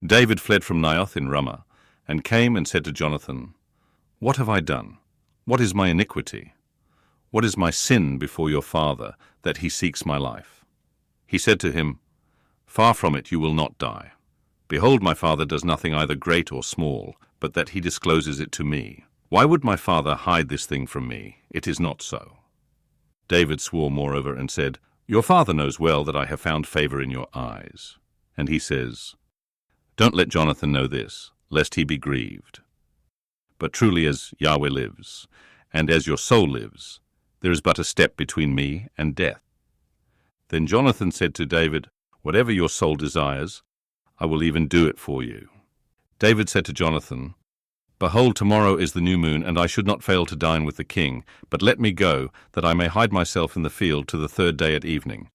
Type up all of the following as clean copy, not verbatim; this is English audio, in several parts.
David fled from Naioth in Ramah, and came and said to Jonathan, "What have I done? What is my iniquity? What is my sin before your father, that he seeks my life?" He said to him, "Far from it, you will not die. Behold, my father does nothing either great or small, but that he discloses it to me. Why would my father hide this thing from me? It is not so." David swore moreover and said, "Your father knows well that I have found favor in your eyes." And he says, "Don't let Jonathan know this, lest he be grieved. But truly as Yahweh lives, and as your soul lives, there is but a step between me and death." Then Jonathan said to David, "Whatever your soul desires, I will even do it for you." David said to Jonathan, "Behold, tomorrow is the new moon, and I should not fail to dine with the king, but let me go, that I may hide myself in the field to the third day at evening.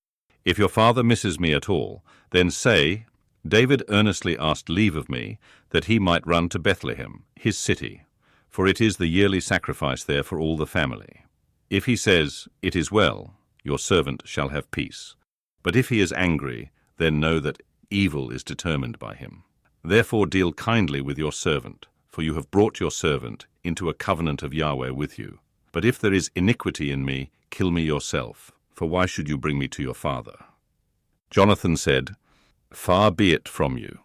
If your father misses me at all, then say, David earnestly asked leave of me, that he might run to Bethlehem, his city, for it is the yearly sacrifice there for all the family. If he says, It is well, your servant shall have peace. But if he is angry, then know that evil is determined by him. Therefore deal kindly with your servant, for you have brought your servant into a covenant of Yahweh with you. But if there is iniquity in me, kill me yourself, for why should you bring me to your father?" Jonathan said, "Far be it from you,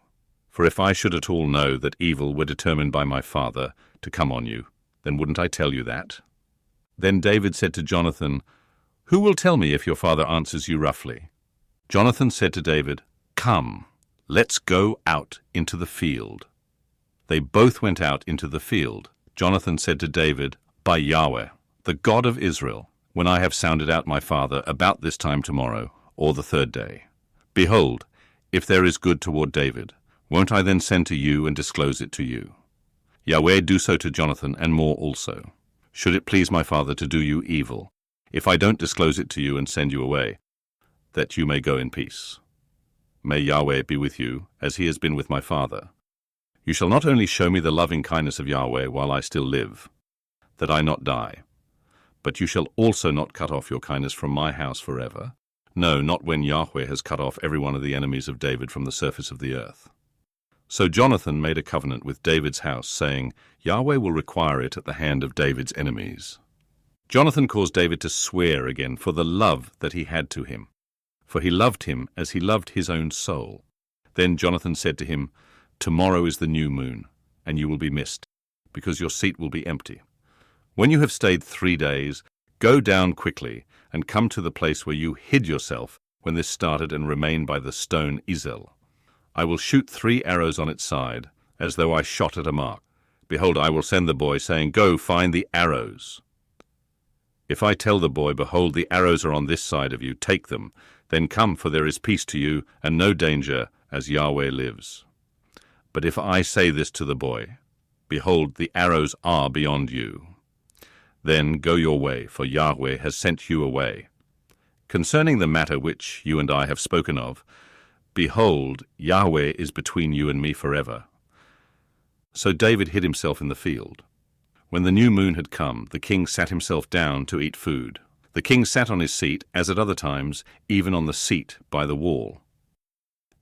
for if I should at all know that evil were determined by my father to come on you, then wouldn't I tell you that?" Then David said to Jonathan, "Who will tell me if your father answers you roughly?" Jonathan said to David, "Come, let's go out into the field." They both went out into the field. Jonathan said to David, "By Yahweh, the God of Israel, when I have sounded out my father about this time tomorrow, or the third day, behold, if there is good toward David, won't I then send to you and disclose it to you? Yahweh do so to Jonathan, and more also. Should it please my father to do you evil, if I don't disclose it to you and send you away, that you may go in peace? May Yahweh be with you, as he has been with my father. You shall not only show me the loving kindness of Yahweh while I still live, that I not die, but you shall also not cut off your kindness from my house forever. No, not when Yahweh has cut off every one of the enemies of David from the surface of the earth." So Jonathan made a covenant with David's house, saying, "Yahweh will require it at the hand of David's enemies." Jonathan caused David to swear again for the love that he had to him, for he loved him as he loved his own soul. Then Jonathan said to him, "Tomorrow is the new moon, and you will be missed, because your seat will be empty. When you have stayed 3 days, go down quickly and come to the place where you hid yourself when this started, and remain by the stone Ezel. I will shoot 3 arrows on its side, as though I shot at a mark. Behold, I will send the boy, saying, Go, find the arrows. If I tell the boy, Behold, the arrows are on this side of you, take them, then come, for there is peace to you, and no danger, as Yahweh lives. But if I say this to the boy, Behold, the arrows are beyond you, then go your way, for Yahweh has sent you away. Concerning the matter which you and I have spoken of, behold, Yahweh is between you and me forever." So David hid himself in the field. When the new moon had come, the king sat himself down to eat food. The king sat on his seat, as at other times, even on the seat by the wall.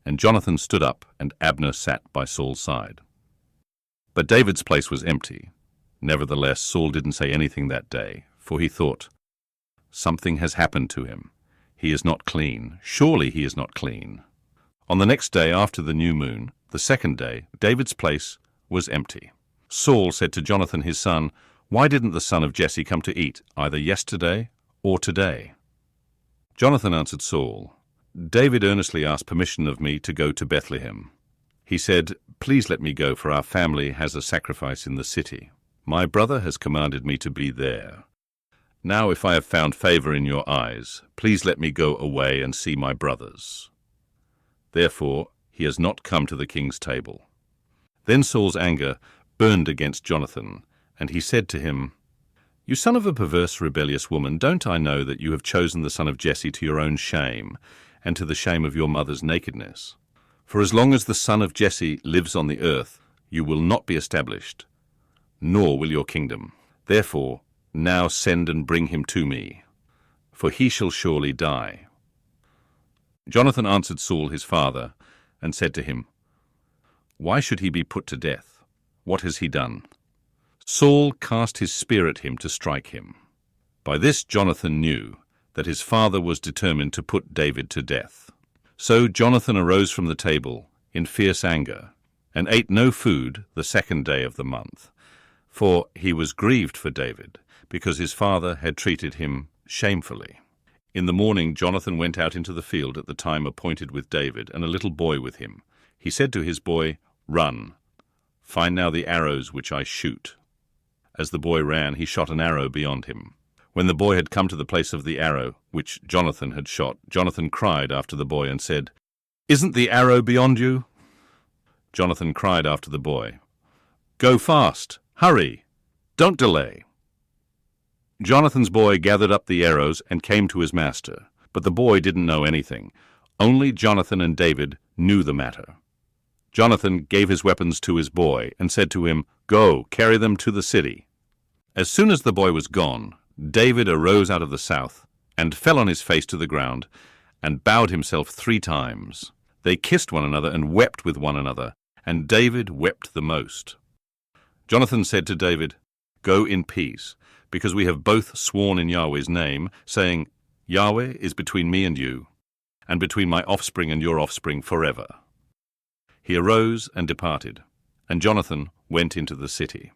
And Jonathan stood up, and Abner sat by Saul's side. But David's place was empty. Nevertheless, Saul didn't say anything that day, for he thought, "Something has happened to him. He is not clean. Surely he is not clean." On the next day after the new moon, the second day, David's place was empty. Saul said to Jonathan his son, "Why didn't the son of Jesse come to eat, either yesterday or today?" Jonathan answered Saul, "David earnestly asked permission of me to go to Bethlehem. He said, 'Please let me go, for our family has a sacrifice in the city. My brother has commanded me to be there. Now if I have found favor in your eyes, please let me go away and see my brothers.' Therefore he has not come to the king's table." Then Saul's anger burned against Jonathan, and he said to him, "You son of a perverse, rebellious woman, don't I know that you have chosen the son of Jesse to your own shame, and to the shame of your mother's nakedness? For as long as the son of Jesse lives on the earth, you will not be established, nor will your kingdom. Therefore now send and bring him to me, for he shall surely die." Jonathan answered Saul his father, and said to him, Why should he be put to death? What has he done? Saul cast his spear at him to strike him. By this Jonathan knew that his father was determined to put David to death. So Jonathan arose from the table in fierce anger, and ate no food the 2nd day of the month, for he was grieved for David, because his father had treated him shamefully. In the morning Jonathan went out into the field at the time appointed with David, and a little boy with him. He said to his boy, "Run, find now the arrows which I shoot." As the boy ran, he shot an arrow beyond him. When the boy had come to the place of the arrow which Jonathan had shot, Jonathan cried after the boy and said, "Isn't the arrow beyond you?" Jonathan cried after the boy, "Go fast, hurry, don't delay." Jonathan's boy gathered up the arrows and came to his master, but the boy didn't know anything. Only Jonathan and David knew the matter. Jonathan gave his weapons to his boy and said to him, "Go, carry them to the city." As soon as the boy was gone, David arose out of the south and fell on his face to the ground and bowed himself 3 times. They kissed one another and wept with one another, and David wept the most. Jonathan said to David, "Go in peace, because we have both sworn in Yahweh's name, saying, 'Yahweh is between me and you, and between my offspring and your offspring forever.'" He arose and departed, and Jonathan went into the city.